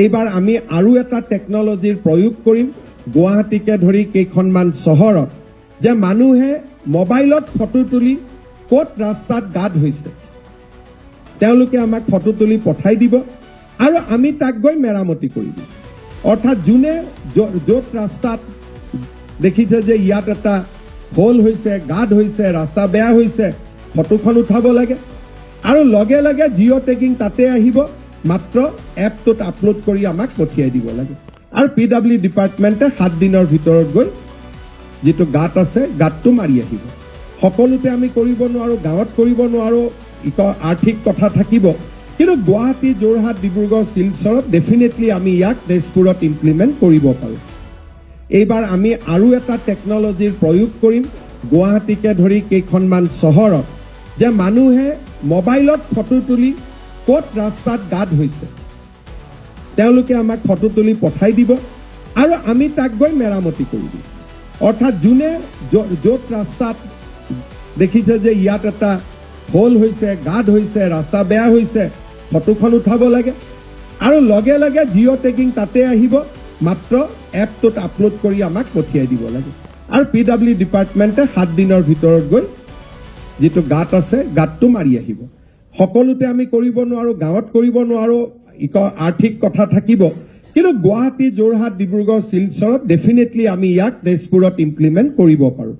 এইবাৰ আমি আৰু এটা টেকনলজিৰ প্ৰয়োগ কৰিম গুৱাহাটীকে ধৰি কেইখনমান চহৰত যে মানুহে মোবাইলত ফটো তুলি ক'ত ৰাস্তাত গাঁত হৈছে তেওঁলোকে আমাক ফটো তুলি পঠাই দিব আৰু আমি তাক গৈ মেৰামতি কৰি দিম অৰ্থাৎ যোনে য'ত ৰাস্তাত দেখিছে যে ইয়াত এটা হোল হৈছে গাঁত হৈছে ৰাস্তা বেয়া হৈছে ফটোখন উঠাব লাগে আৰু লগে লগে জিঅ' টেগিং তাতে আহিব মাত্ৰ এপটোত আপলোড কৰি আমাক পঠিয়াই দিব লাগে আৰু পিডব্লিউ ডিপাৰ্টমেণ্টে 7 দিনৰ ভিতৰত গৈ যেটো গাঁত আছে গাঁতটো মাৰি আহিব সকলোতে আমি কৰিব নোৱাৰো গাঁৱত কৰিব নোৱাৰো আৰ্থিক কথা থাকিব কিন্তু গুৱাহাটী যোৰহাট ডিব্ৰুগড় শিলচৰত ডেফিনেটলি আমি ইয়াক তেজপুৰত ইমপ্লিমেণ্ট কৰিব পাৰোঁ এইবাৰ আমি আৰু এটা টেকনলজিৰ প্ৰয়োগ কৰিম গুৱাহাটীকে ধৰি কেইখনমান চহৰত যে মানুহে মোবাইলত ফটো তুলি ক'ত ৰাস্তাত গাঁত হৈছে তেওঁলোকে আমাক ফটো তুলি পঠাই দিব আৰু আমি তাক গৈ মেৰামতি কৰি দিম অৰ্থাৎ যোনে য'ত ৰাস্তাত দেখিছে যে ইয়াত এটা হোল হৈছে গাঁত হৈছে ৰাস্তা বেয়া হৈছে ফটোখন উঠাব লাগে আৰু লগে লগে জিঅ' টেগিং তাতে আহিব মাত্ৰ এপটোত আপলোড কৰি আমাক পঠিয়াই দিব লাগে আৰু পিডব্লিউ ডিপাৰ্টমেণ্টে 7 দিনৰ ভিতৰত গৈ যেটো গাঁত আছে গাঁতটো মাৰি আহিব সকলোতে আমি কৰিব নোৱাৰো গাঁৱত কৰিব নোৱাৰো আৰ্থিক কথা থাকিব কিন্তু গুৱাহাটী যোৰহাট ডিব্ৰুগড় শিলচৰত ডেফিনেটলি আমি ইয়াক তেজপুৰত ইমপ্লিমেণ্ট কৰিব পাৰোঁ